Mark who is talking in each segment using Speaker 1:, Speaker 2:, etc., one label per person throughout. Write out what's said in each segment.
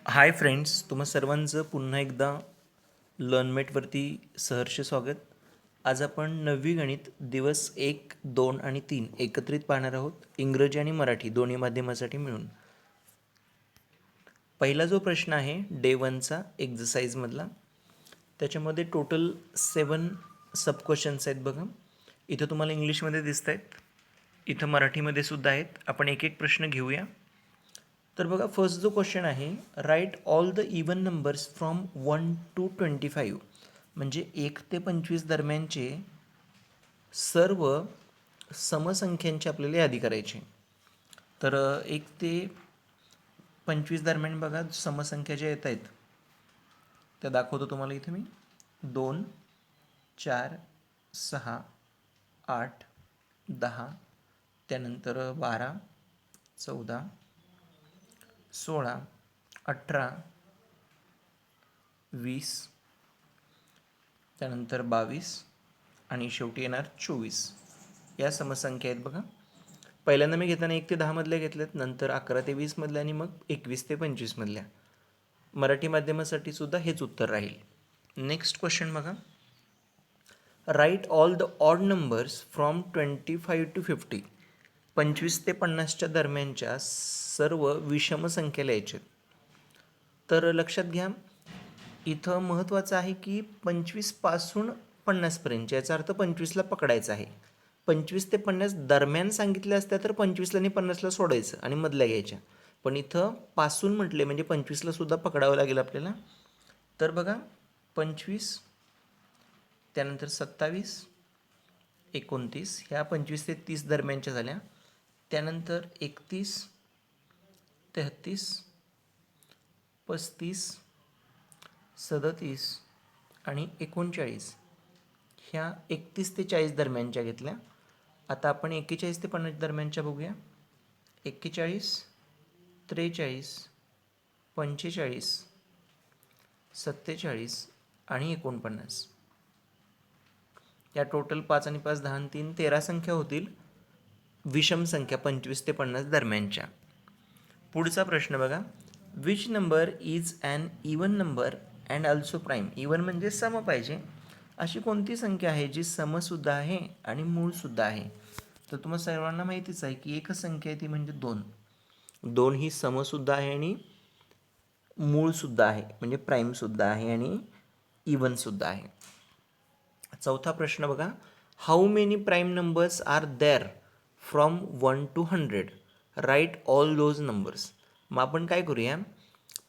Speaker 1: Hi friends, तुम्हा सर्वांचं पुन्हा एकदा लर्नमेटवरती सहर्ष स्वागत. आज आपण नववी गणित दिवस 1, 2 आणि 3 एकत्रित पाहणार आहोत, इंग्रजी आणि मराठी दोन्ही माध्यमासाठी मिळून. पहिला जो प्रश्न आहे डे 1चा एक्झरसाइजमधला, त्याच्यामध्ये टोटल 7 सब क्वेश्चन्स आहेत बघा. इथं तुम्हाला इंग्लिशमध्ये दिसत आहेत, इथं मराठीमध्ये सुद्धा आहेत. आपण एक एक प्रश्न घेऊया. तर बघा, फर्स्ट जो क्वेश्चन आहे, right all the even numbers from 1 to 25, म्हणजे 1 ते 25 दरम्यानचे सर्व समसंख्यांची आपल्याला यादी करायची. तर 1 ते 25 दरम्यान बघा समसंख्या ज्या येत आहेत त्या दाखवतो तुम्हाला इथे मी. 2, 4, 6, 8, 10, त्यानंतर 12, 14, 16, 18, 20, त्यानंतर 22 आणि शेवटी येणार 24. या समसंख्या आहेत बघा. पहिल्यांदा मी घेताना 1 ते 10 मधल्या घेतल्यात, नंतर 11 ते 20 मधल्या आणि मग 21 ते 25 मधल्या. मराठी माध्यमासाठी सुद्धा हेच उत्तर राहील. नेक्स्ट क्वेश्चन बघा, right all the odd numbers from 25 to 50, 25 ते 50च्या दरम्यानच्या सर्व विषम संख्या लिहायच्या. तर लक्षात घ्या, इथं महत्त्वाचं आहे की 25 पासून 50पर्यंत, याचा अर्थ 25ला पकडायचं आहे. 25 ते 50 दरम्यान सांगितल्या असत्या तर 25ला आणि 50ला सोडायचं आणि मधल्या घ्यायच्या, पण इथं पासून म्हटले म्हणजे 25ला सुद्धा पकडावं लागेल आपल्याला. तर बघा, 25, त्यानंतर 27, 29, ह्या 25 ते 30 दरम्यानच्या झाल्या. त्यानंतर 31, 33, 35, 37 आणि 39, ह्या 31 ते 40 दरम्यानच्या घेतल्या. आता आपण 41 ते 50 दरम्यानच्या बघूया. 41, 43, 45, 47 आणि 49, या टोटल 5 आणि 5 10 आणि 3 13 संख्या होतील विषम संख्या 25 ते 50 दरम्यानच्या. पुढचा प्रश्न बघा, which number is an even number and also prime. Even म्हणजे सम पाहिजे. अशी कोणती संख्या आहे जी समसुद्धा आहे आणि मूळसुद्धा आहे. तर तुम्हाला सर्वांना माहितीच आहे की एकच संख्या आहे ती म्हणजे 2. 2 ही समसुद्धा आहे आणि मूळसुद्धा आहे, म्हणजे प्राईमसुद्धा आहे आणि इवनसुद्धा आहे. चौथा प्रश्न बघा, how many prime numbers are there from 1 to 100, right all those numbers. मग आपण काय करूया,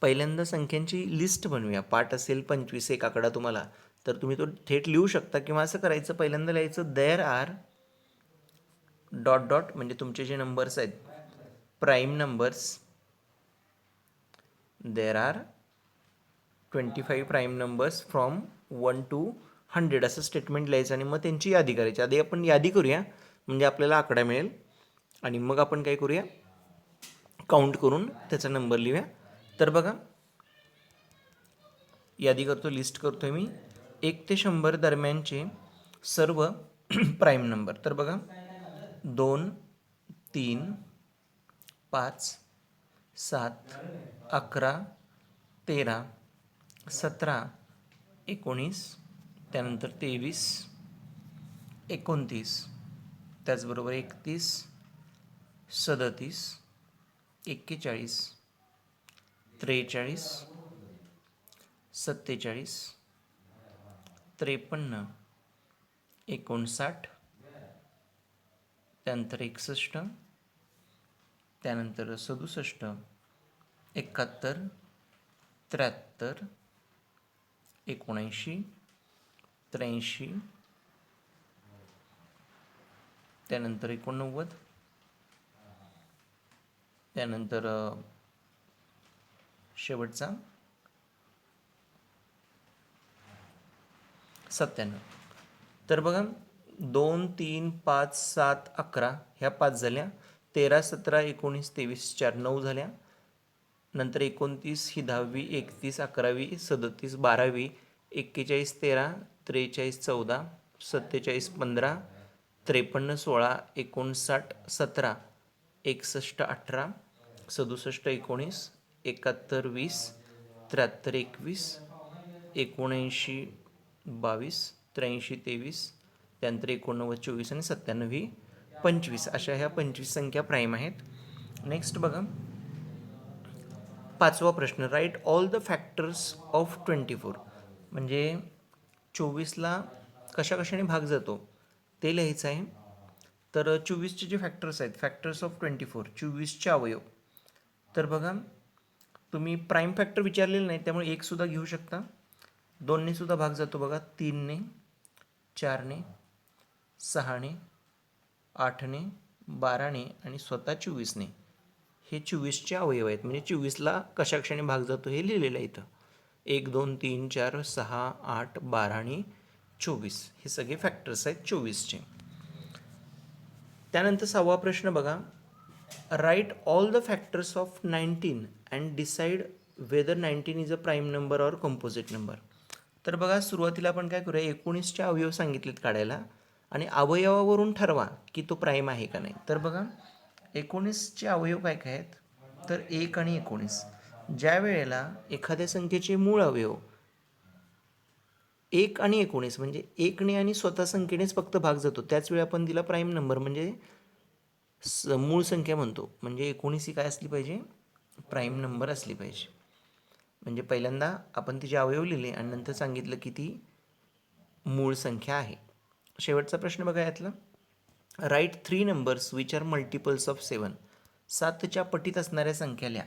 Speaker 1: पहिल्यांदा संख्यांची लिस्ट बनवूया. पाठ असेल 25 एक आकडा तुम्हाला, तर तुम्ही तो थेट लिहू शकता, किंवा असं करायचं, पहिल्यांदा लिहायचं देअर आर डॉट डॉट, म्हणजे तुमचे जे नंबर्स आहेत prime numbers, there are 25 prime numbers from 1 to 100 असं स्टेटमेंट लिहायचं आणि मग त्यांची यादी करायची. आधी आपण यादी करूया म्हणजे आपल्याला आकडा मिळेल, आणि मग आपण काय करूया, काउंट करून त्याचा नंबर लिहूया. तर बघा, यादी करतो, लिस्ट करतो आहे मी. 1 ते 100 दरम्यानचे सर्व प्राईम नंबर. तर बघा, 2, 3, 5, 7, 11, 13, 17, 19, त्यानंतर 23, 29, त्याचबरोबर 31, 37, 41, 43, 47, 53, 59, त्यानंतर 61, त्यानंतर 67, 71, 73, 79, 83, त्यानंतर 89, त्यानंतर शेवटचा 97. तर बघा, 2, 3, 5, 7, 11 ह्या 5 झाल्या. 13, 17, 19, 23, 4 9 झाल्या. नंतर 29 ही 10वी, 31 11वी, 37 12वी, 41 13, 43 14, 47 15, 53 16, 59 17, 61 18, 67 19, 71 20, 73 21, 79 22, 83 23, त्यानंतर 89 24 आणि 97 25 अशा ह्या 25 संख्या प्राईम आहेत. नेक्स्ट बघा, पाचवा प्रश्न, right all the factors of 24. म्हणजे 24ला कशा कशाने भाग जातो ते लिहायचं आहे. तर 24चे जे फॅक्टर्स आहेत, फॅक्टर्स ऑफ 24, 24चे अवयव. तर बघा, तुम्ही प्राईम फॅक्टर विचारलेलं नाही त्यामुळे एकसुद्धा घेऊ शकता. 2ने सुद्धा भाग जातो बघा, 3ने, 4ने, 6ने, 8ने, 12ने आणि स्वतः 24ने. हे 24चे अवयव आहेत. म्हणजे 24ला कशा कशाने भाग जातो हे लिहिलेलं आहे इथं. 1 2 3 4 6 8 12 आणि 24 हे सगळे फॅक्टर्स आहेत 24चे. त्यानंतर 6वा प्रश्न बघा, right all the factors of 19 and decide whether 19 is a prime number or composite number. तर बघा, सुरुवातीला आपण काय करूया, 19चे अवयव सांगितलेत काढायला आणि अवयवावरून ठरवा की तो प्राईम आहे का नाही. तर बघा, 19चे अवयव काय काय आहेत, तर 1 आणि 19. ज्या वेळेला एखाद्या संख्येचे मूळ अवयव 1 आणि 19 म्हणजे 1ने आणि स्वतः संख्येनेच फक्त भाग जातो, त्याच वेळी आपण तिला प्राईम नंबर म्हणजे मूळ संख्या म्हणतो. म्हणजे 19 ही काय असली पाहिजे, प्राईम नंबर असली पाहिजे. म्हणजे पहिल्यांदा आपण तिचे अवयव लिहिले आणि नंतर सांगितलं की ती मूळ संख्या आहे. शेवटचा प्रश्न बघा यातला, right 3 numbers which are multiples of 7. 7च्या पटीत असणाऱ्या संख्या लिहा.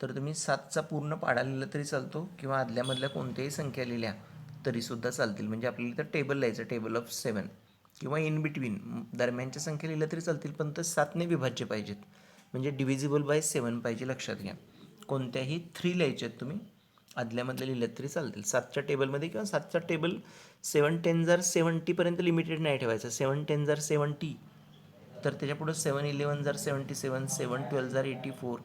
Speaker 1: तर तुम्ही 7चा पूर्ण पाडा लिहिला तरी चालतो किंवा आदल्यामधल्या कोणत्याही संख्या लिहिल्या तरीसुद्धा चालतील. म्हणजे आपल्याला इथं टेबल लिहायचं, टेबल ऑफ 7, किंवा इन बिटवीन दरम्यानच्या संख्या लिहिल्या तरी चालतील, पण तर 7ने विभाज्य पाहिजेत. म्हणजे डिव्हिजिबल बाय 7 पाहिजे, लक्षात घ्या. कोणत्याही 3 लिहायचे आहेत तुम्ही, आदल्यामधल्या लिहिल्यात तरी चालतील 7च्या टेबलमध्ये, किंवा 7चा टेबल 7 10 जर 70पर्यंत लिमिटेड नाही ठेवायचं. 7 10 जर 70, तर त्याच्यापुढं 7 11 जर 77, 7 12 जर 84,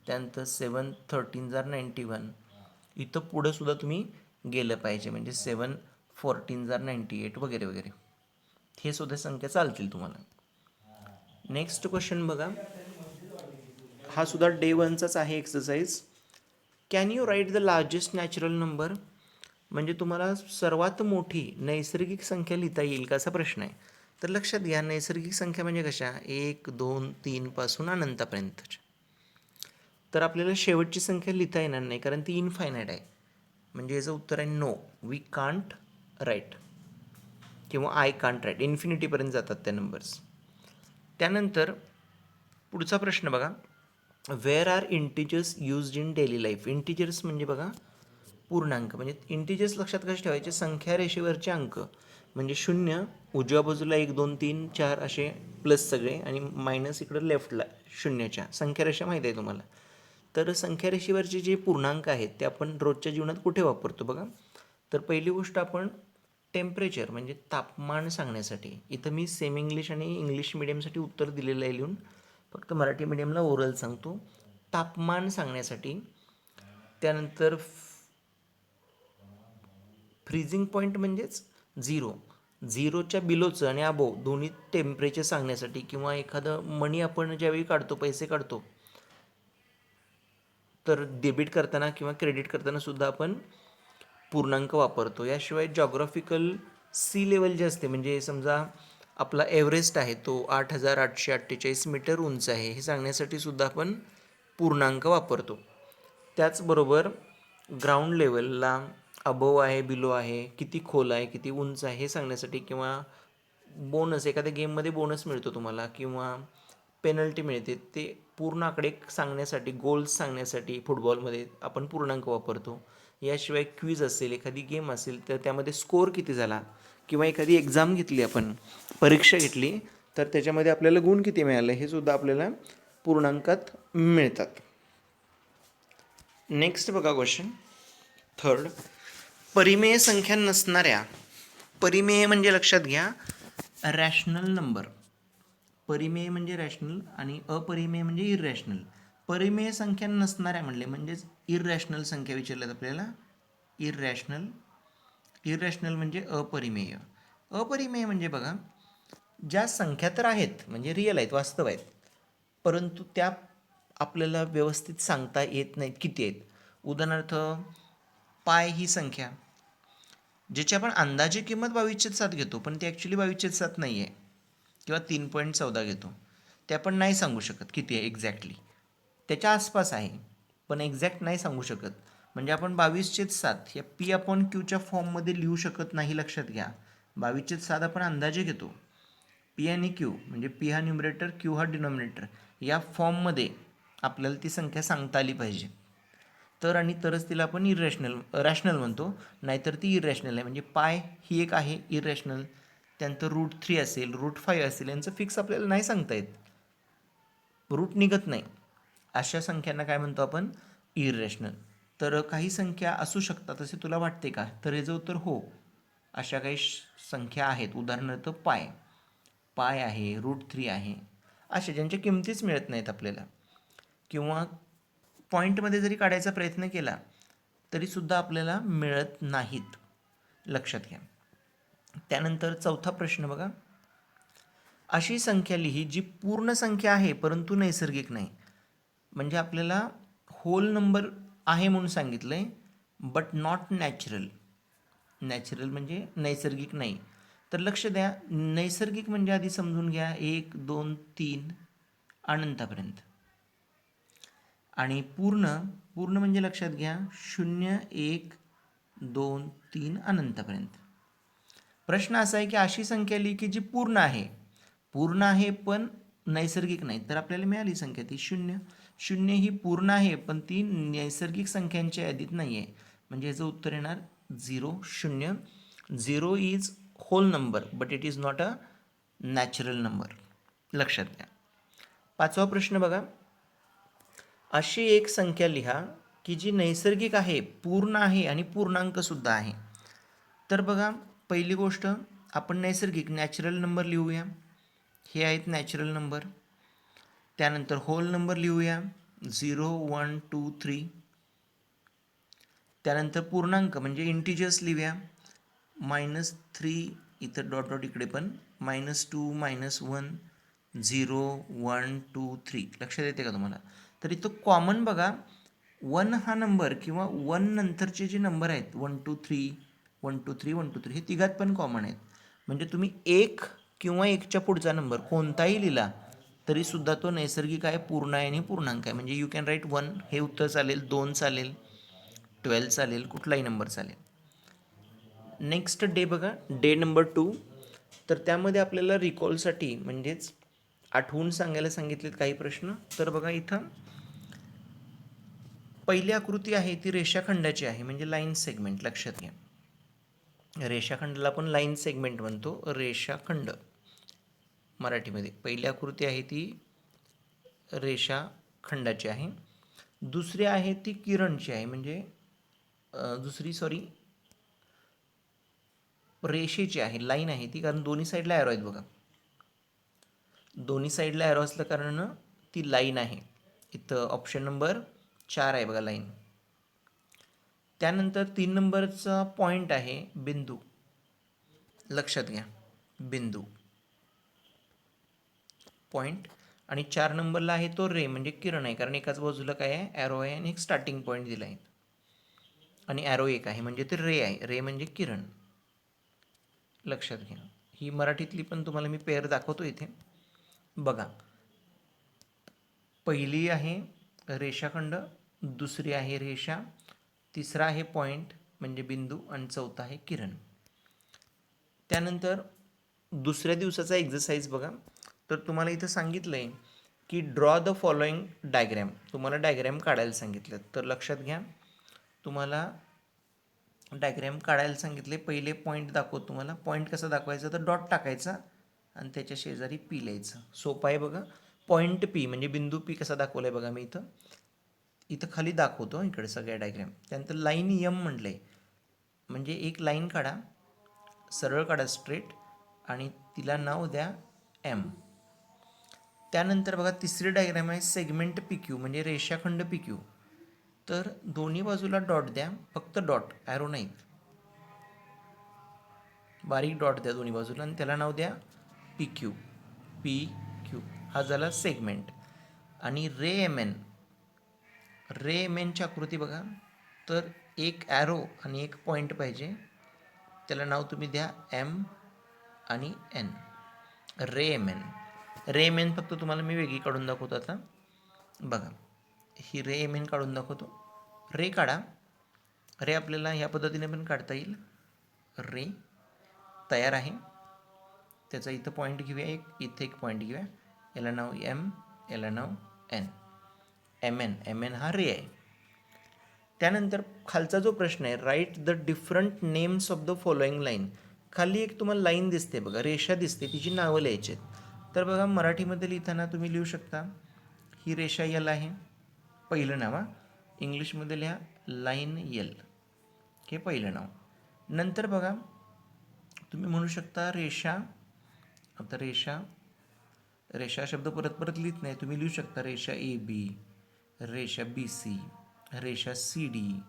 Speaker 1: त्यानंतर 7 13 जर 91. इथं पुढं सुद्धा तुम्ही गेलं पाहिजे, म्हणजे 7 14 जर 98 वगैरे वगैरे. हे सुद्धा संख्या चालतील तुम्हाला. नेक्स्ट क्वेश्चन बघा, हा सुद्धा डे 1चाच आहे exercise. Can you write the largest natural number. म्हणजे तुम्हाला सर्वात मोठी नैसर्गिक संख्या लिहिता येईल का, असा प्रश्न आहे. तर लक्षात घ्या, नैसर्गिक संख्या म्हणजे कशा, 1 2 3 पासून अनंतापर्यंतच्या. तर आपल्याला शेवटची संख्या लिहिता येणार नाही कारण ती इनफायनाईट आहे. म्हणजे याचं उत्तर आहे नो, वी कांट राईट, किंवा आय कांट राईट. इन्फिनिटीपर्यंत जातात त्या नंबर्स. त्यानंतर पुढचा प्रश्न बघा, where are integers used in daily life. Integers म्हणजे बघा पूर्णांक. म्हणजे इंटिजर्स लक्षात कसे ठेवायचे, संख्या रेषेवरचे अंक. म्हणजे 0 उजव्या बाजूला 1 2 3 4 असे प्लस सगळे, आणि मायनस इकडं लेफ्टला 0च्या. संख्या रेषा माहीत आहे तुम्हाला. तर संख्या रेषेवरचे जे पूर्णांक आहेत ते आपण रोजच्या जीवनात कुठे वापरतो बघा. तर पहिली गोष्ट, आपण टेम्परेचर म्हणजे तापमान सांगण्यासाठी. इथं मी सेमी इंग्लिश आणि इंग्लिश मिडियमसाठी उत्तर दिलेलं आहे लिहून, फक्त मराठी मिडियमला ओरल सांगतो. तापमान सांगण्यासाठी. त्यानंतर फ्रीजिंग पॉईंट म्हणजेच 0च्या बिलोचं आणि अबोव दोन्ही टेम्परेचर सांगण्यासाठी. किंवा एखादं मनी आपण ज्यावेळी काढतो, पैसे काढतो, तर डेबिट करताना किंवा क्रेडिट करताना सुद्धा आपण पूर्णांक वापरतो. याशिवाय जॉग्राफिकल सी लेवल जे असते, म्हणजे समजा आपला एव्हरेस्ट आहे तो 8848 मीटर उंच आहे, हे सांगण्यासाठी सुद्धा आपण पूर्णांक वापरतो. त्याचबरोबर ग्राउंड लेवलला अबोव आहे, बिलो आहे, किती खोल आहे, किती उंच आहे हे सांगण्यासाठी. किंवा बोनस, एखाद्या गेममध्ये बोनस मिळतो तुम्हाला, किंवा पेनल्टी मिळते, ते पूर्ण आकडे सांगण्यासाठी, गोल्स सांगण्यासाठी फुटबॉलमध्ये आपण पूर्णांक वापरतो. याशिवाय क्विज असेल, एखादी गेम असेल, तर त्यामध्ये स्कोअर किती झाला, किंवा एखादी एक्झाम घेतली, आपण परीक्षा घेतली, तर त्याच्यामध्ये आपल्याला गुण किती मिळाले हे सुद्धा आपल्याला पूर्णांकात मिळतात. नेक्स्ट बघा क्वेश्चन 3rd, परिमेय संख्या नसणाऱ्या. परिमेय म्हणजे लक्षात घ्या रॅशनल नंबर. परिमेय म्हणजे रॅशनल आणि अपरिमेय म्हणजे इररॅशनल. परिमेय संख्या नसणाऱ्या म्हणले म्हणजेच इररॅशनल संख्या विचारल्यात आपल्याला. इररॅशनल म्हणजे अपरिमेय. अपरिमेय म्हणजे बघा, ज्या संख्या तर आहेत म्हणजे रिअल आहेत, वास्तव आहेत, परंतु त्या आपल्याला व्यवस्थित सांगता येत नाहीत किती आहेत. उदाहरणार्थ पाय ही संख्या ज्याची आपण अंदाजे किंमत 22/7 घेतो, पण ती ॲक्च्युली 22/7 नाही आहे, किंवा 3.14 घेतो, ते आपण नाही सांगू शकत किती आहे एक्झॅक्टली. त्याच्या आसपास आहे, पण एक्झॅक्ट नाही सांगू शकत. म्हणजे आपण 22/7 या P/Qच्या फॉर्ममध्ये लिहू शकत नाही, लक्षात घ्या. 22/7 आपण अंदाजे घेतो. P आणि Q म्हणजे P हा न्युमरेटर, Q हा डिनॉमिनेटर, या फॉर्ममध्ये आपल्याला ती संख्या सांगता आली पाहिजे. तर आणि तरच तिला आपण रॅशनल म्हणतो, नाहीतर ती इरॅशनल आहे. म्हणजे पाय ही एक आहे इरॅशनल, त्यानंतर √3 असेल, √5 असेल, यांचं फिक्स आपल्याला नाही सांगता येत, रूट निघत नाही. अशा संख्यांना काय म्हणतो आपण? इरॅशनल. तर काही संख्या असू शकतात असे तुला वाटते का? तर याचं उत्तर हो, अशा काही संख्या आहेत. उदाहरणार्थ पाय आहे, √3 आहे, असे ज्यांच्या किमतीच मिळत नाहीत आपल्याला, किंवा पॉईंटमध्ये जरी काढायचा प्रयत्न केला तरीसुद्धा आपल्याला मिळत नाहीत, लक्षात घ्या. त्यानंतर चौथा प्रश्न बघा. अशी संख्या लिही जी पूर्ण संख्या आहे परंतु नैसर्गिक नाही. म्हणजे आपल्याला होल नंबर आहे म्हणून सांगितलं आहे, बट नॉट नॅचरल. नॅचरल म्हणजे नैसर्गिक नाही. तर लक्ष द्या, नैसर्गिक म्हणजे आधी समजून घ्या 1, 2, 3 अनंतापर्यंत. आणि पूर्ण म्हणजे लक्षात घ्या 0, 1, 2, 3 अनंतापर्यंत. प्रश्न असा आहे की अशी संख्या लिही की जी पूर्ण आहे पण नैसर्गिक नाही. तर आपल्याला मिळाली संख्या ती 0. 0 ही पूर्ण आहे पण ती नैसर्गिक संख्यांच्या यादीत नाही आहे. म्हणजे याचं उत्तर येणार 0, 0. 0 is whole number but it is not a natural number, लक्षात घ्या. पाचवा प्रश्न बघा. अशी एक संख्या लिहा की जी नैसर्गिक आहे, पूर्ण आहे आणि पूर्णांकसुद्धा आहे. तर बघा, पहिली गोष्ट आपण नॅचरल नंबर लिहूया. हे आहेत नॅचरल नंबर. त्यानंतर होल नंबर लिहूया 0, 1, 2, 3. त्यानंतर पूर्णांक म्हणजे इंटिजर्स लिहूया -3, इथं डॉट इकडे पण -2, -1, 0, 1, 2, 3. लक्षात येते का तुम्हाला? तर इथं कॉमन बघा 1 हा नंबर किंवा 1 नंतरचे जे नंबर आहेत 1, 2, 3, 1, 2, 3, 1, 2, 3 हे तिघात पण कॉमन आहेत. म्हणजे तुम्ही 1 किंवा 1च्या पुढचा नंबर कोणताही लिहिला तरीसुद्धा तो नैसर्गिक आहे, पूर्ण आहे आणि पूर्णांक आहे. म्हणजे यू कॅन राईट 1 हे उत्तर चालेल, 2 चालेल, 12 चालेल, कुठलाही नंबर चालेल. नेक्स्ट डे बघा, डे नंबर 2. तर त्यामध्ये आपल्याला रिकॉलसाठी म्हणजेच आठवून सांगायला सांगितलेत काही प्रश्न. तर बघा, इथं पहिली आकृती आहे ती रेषाखंडाची आहे, म्हणजे लाईन सेगमेंट. लक्षात घ्या, रेषाखंडाला आपण लाईन सेगमेंट म्हणतो, रेषाखंड मराठीमध्ये. पहिली आकृती आहे ती रेषाखंडाची आहे. दुसरी आहे ती किरणची आहे, म्हणजे रेषेची आहे, लाईन आहे ती, कारण दोन्ही साईडला ॲरो आहेत बघा. दोन्ही साईडला ॲरो असल्या कारणानं ती लाईन आहे. इथं ऑप्शन नंबर 4 आहे बघा, लाईन. त्यानंतर 3 नंबरचा पॉईंट आहे बिंदू. लक्षात घ्या, बिंदू पॉईंट. आणि 4 नंबरला आहे तो रे म्हणजे किरण आहे, कारण एकाच बाजूला काय आहे, ॲरो आहे आणि एक स्टार्टिंग पॉईंट दिला आहे आणि ॲरो एक आहे म्हणजे ते रे आहे. रे म्हणजे किरण. लक्षात घ्या, ही मराठीतली पण तुम्हाला मी पेअर दाखवतो इथे बघा. पहिली आहे रेषाखंड, दुसरी आहे रेषा, तिसरा आहे पॉईंट म्हणजे बिंदू आणि चौथा आहे किरण. त्यानंतर दुसऱ्या दिवसाचा एक्झरसाइज बघा. तर तुम्हाला इथं सांगितलं आहे की ड्रॉ द फॉलोइंग डायग्रॅम. तुम्हाला डायग्रॅम काढायला सांगितलं. तर लक्षात घ्या, तुम्हाला डायग्रॅम काढायला सांगितले. पहिले पॉईंट दाखवतो तुम्हाला. पॉईंट कसा दाखवायचा, तर डॉट टाकायचा आणि त्याच्या शेजारी पी लिहायचं. सोपं आहे बघा. पॉईंट पी म्हणजे बिंदू पी कसा दाखवला आहे बघा, मी इथं खाली दाखवतो इकडे सगळ्या डायग्रॅम. त्यानंतर लाईन यम म्हटलं आहे, म्हणजे एक लाईन काढा, सरळ काढा स्ट्रेट, आणि तिला नाव द्या एम. त्यानंतर बघा, तिसरी डायग्रॅम आहे सेगमेंट पी क्यू म्हणजे रेषाखंड पी क्यू. तर दोन्ही बाजूला डॉट द्या, फक्त डॉट, ॲरो नाहीत, बारीक डॉट द्या दोन्ही बाजूला आणि त्याला नाव द्या पी क्यू. पी क्यू हा झाला सेगमेंट. आणि रे एम एनची आकृती बघा. तर एक ॲरो आणि एक पॉईंट पाहिजे, त्याला नाव तुम्ही द्या एम आणि एन, रे एम एन. रे एम एन फक्त तुम्हाला मी वेगळी काढून दाखवतो. आता बघा, ही रे एम एन काढून दाखवतो. रे काढा. रे आपल्याला ह्या पद्धतीने पण काढता येईल. रे तयार आहे. त्याचा इथं पॉईंट घेऊया, इथे एक पॉईंट घेऊया. याला नाव एम, याला नाव एन. एम एन हा रे आहे. त्यानंतर खालचा जो प्रश्न आहे, write the different names of the following line. खाली एक तुम्हाला लाईन दिसते बघा, रेषा दिसते, तिची नावं लिहायची आहेत. तर बघा, मराठीमध्ये लिहिताना तुम्ही लिहू शकता, ही रेषा यल आहे, पहिलं नाव. इंग्लिशमध्ये लिहा लाईन यल, हे पहिलं नाव. नंतर बघा, तुम्ही म्हणू शकता रेषा. आता रेषा शब्द परत परत लिहित नाही, तुम्ही लिहू शकता रेषा ए बी, रेषा बी सी, रेषा सी डी,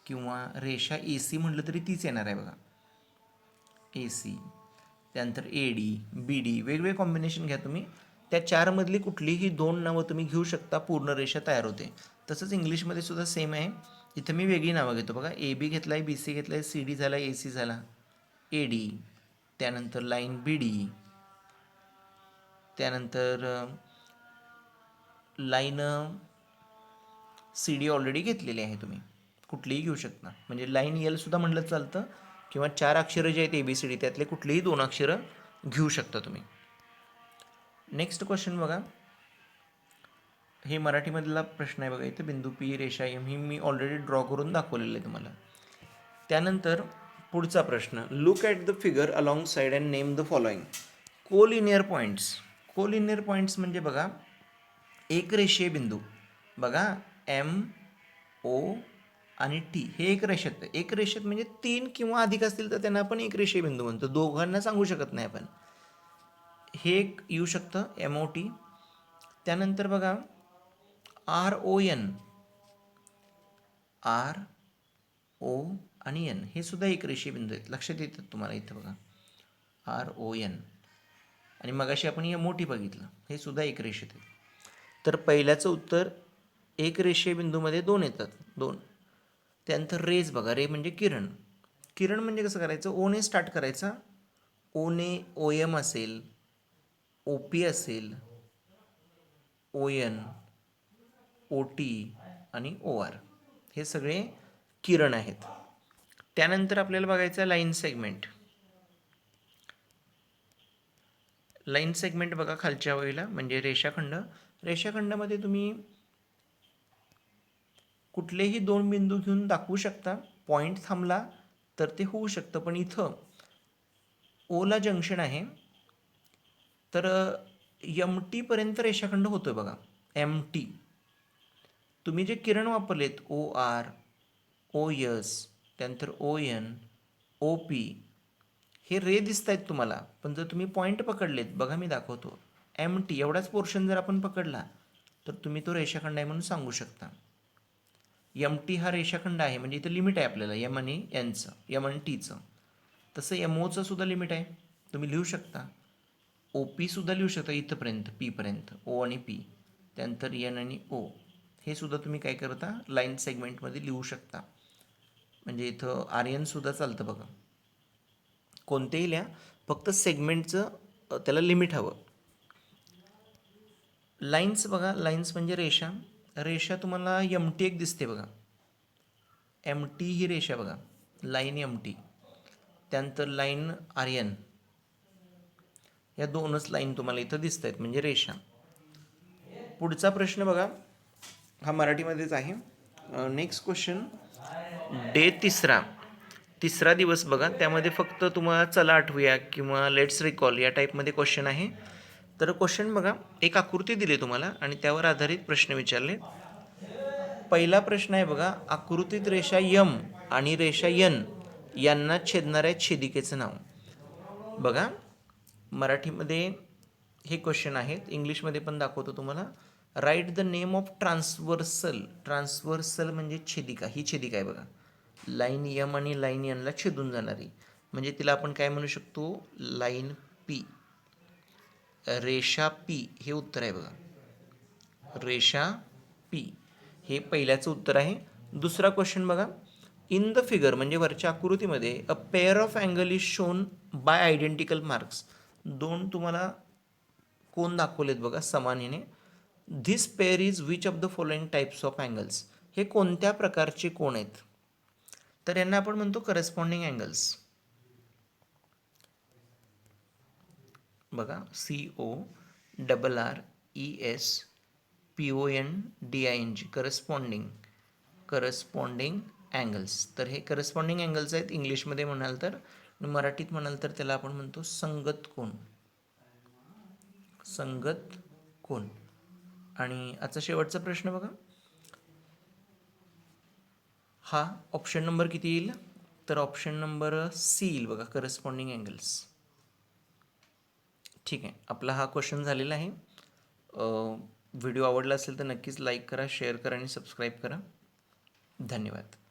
Speaker 1: किंवा रेषा ए सी म्हटलं तरी तीच येणार आहे बघा, ए सी. त्यानंतर ए डी, बी डी, वेगवेगळे कॉम्बिनेशन घ्या तुम्ही. त्या चारमधली कुठलीही दोन नावं तुम्ही घेऊ शकता, पूर्ण रेषा तयार होते. तसंच इंग्लिशमध्ये सुद्धा सेम आहे. इथं मी वेगळी नावं घेतो बघा, ए बी घेतला आहे, बी सी घेतला आहे, सी डी झाला, ए सी झाला, ए डी. त्यानंतर लाईन बी डी, त्यानंतर लाईन सी डी ऑलरेडी घेतलेली आहे, तुम्ही कुठलीही घेऊ शकता. म्हणजे लाईन एलसुद्धा म्हटलं चालतं, किंवा 4 अक्षरं जे आहेत ए बी सी डी, त्यातले कुठलेही 2 अक्षरं घेऊ शकता तुम्ही. नेक्स्ट क्वेश्चन बघा, हे मराठीमधला प्रश्न आहे बघा. इथं बिंदू पी, रेषा एम ही मी ऑलरेडी ड्रॉ करून दाखवलेलं आहे तुम्हाला. त्यानंतर पुढचा प्रश्न, look at the figure along side and name the following collinear points. Collinear points म्हणजे बघा, एक रेषीय बिंदू बघा, एम, ओ आणि टी, हे एक रेषेत. एक रेषेत म्हणजे 3 किंवा अधिक असतील तर त्यांना आपण एक रेषीय बिंदू म्हणतो, दोघांना सांगू शकत नाही आपण. हे एक येऊ शकतं एम ओ टी. त्यानंतर बघा, R O N, R O आणि एन, हे सुद्धा एक रेषीय बिंदू आहेत, लक्षात येतात तुम्हाला. इथं बघा, आर ओ एन. आणि मगाशी आपण एम ओ टी बघितलं, हे सुद्धा एक रेषेत आहेत. तर पहिल्याचं उत्तर, एक रेषीय बिंदूमध्ये 2 येतात, 2. त्यानंतर रेज बघा, रे म्हणजे किरण. किरण म्हणजे कसं करायचं, ओने स्टार्ट करायचा. ओने ओ एम असेल, ओ पी असेल, ओ एन, ओ टी आणि ओ आर, हे सगळे किरण आहेत. त्यानंतर आपल्याला बघायचं आहे लाईन सेगमेंट. लाईन सेगमेंट बघा खालच्या वेळेला, म्हणजे रेषाखंड. रेषाखंडामध्ये तुम्ही कुठलेही 2 बिंदू घेऊन दाखवू शकता. पॉईंट थांबला तर ते होऊ शकतं, पण इथं ओला जंक्शन आहे, तर एम टीपर्यंत रेषाखंड होतो बघा, एम टी. तुम्ही जे किरण वापरलेत, ओ आर, ओ एस, त्यानंतर ओ एन, ओ पी, हे रे दिसत आहेत तुम्हाला, पण जर तुम्ही पॉईंट पकडलेत बघा, मी दाखवतो, एम टी एवढाच पोर्शन जर आपण पकडला तर तुम्ही तो रेषाखंड आहे म्हणून सांगू शकता. एम टी हा रेषाखंड आहे, म्हणजे इथं लिमिट आहे आपल्याला एम आणि एनचं, एम आणि टीचं. तसं एम ओचं सुद्धा लिमिट आहे, तुम्ही लिहू शकता. ओ पी सुद्धा लिहू शकता इथंपर्यंत, पीपर्यंत, ओ आणि पी. त्यानंतर एन आणि ओ, हे सुद्धा तुम्ही काय करता, लाईन सेगमेंटमध्ये लिहू शकता. म्हणजे इथं आर एन सुद्धा चालतं बघा, कोणतेही लिहा, फक्त सेगमेंटचं त्याला लिमिट हवं. लाईन्स बघा, लाईन्स म्हणजे रेषा. रेषा तुम्हाला एम टी एक दिसते बघा, एम टी ही रेषा बघा, लाईन एम टी. त्यानंतर लाईन आर एन, या 2च लाईन तुम्हाला इथं दिसत आहेत, म्हणजे रेषा. पुढचा प्रश्न बघा, हा मराठीमध्येच आहे. नेक्स्ट क्वेश्चन, डे तिसरा दिवस बघा, त्यामध्ये फक्त तुम्हाला चला आठवूया किंवा लेट्स रिकॉल या टाईपमध्ये क्वेश्चन आहे. तर क्वेश्चन बघा, एक आकृती दिली तुम्हाला आणि त्यावर आधारित प्रश्न विचारले. पहिला प्रश्न आहे बघा, आकृतीत रेषा यम आणि रेषा यन यांना छेदणाऱ्या छेदिकेचं नाव. बघा, मराठीमध्ये हे क्वेश्चन आहेत, इंग्लिशमध्ये पण दाखवतो तुम्हाला. Write the name of transversal. Transversal म्हणजे छेदिका, ही छेदिका आहे बघा, लाईन यम आणि लाईन यनला छेदून जाणारी, म्हणजे तिला आपण काय म्हणू शकतो, लाईन पी. रेषा पी हे उत्तर आहे बघा, रेषा पी हे पहिल्याचं उत्तर आहे. दुसरा क्वेश्चन बघा. इन द फिगर म्हणजे वरच्या आकृतीमध्ये a pair of angle is shown by identical marks. दोन तुम्हाला कोण दाखवलेत बघा समान याने. This pair is which of the following types of angles. हे कोणत्या प्रकारचे कोण आहेत? तर यांना आपण म्हणतो करस्पॉन्डिंग अँगल्स. बघा CORRESPONDING करस्पॉन्डिंग अँगल्स. तर हे करस्पॉन्डिंग अँगल्स आहेत. इंग्लिशमध्ये म्हणाल तर, मराठीत म्हणाल तर त्याला आपण म्हणतो संगत कोण. संगत कोण. आणि आजचा शेवटचा प्रश्न बघा. हा ऑप्शन नंबर किती येईल? तर ऑप्शन नंबर सी येईल बघा, करस्पॉन्डिंग अँगल्स. ठीक आहे, आपला हा क्वेश्चन झालेला आहे. व्हिडिओ आवडला असेल तर नक्कीच लाईक करा, शेअर करा आणि सबस्क्राईब करा. धन्यवाद.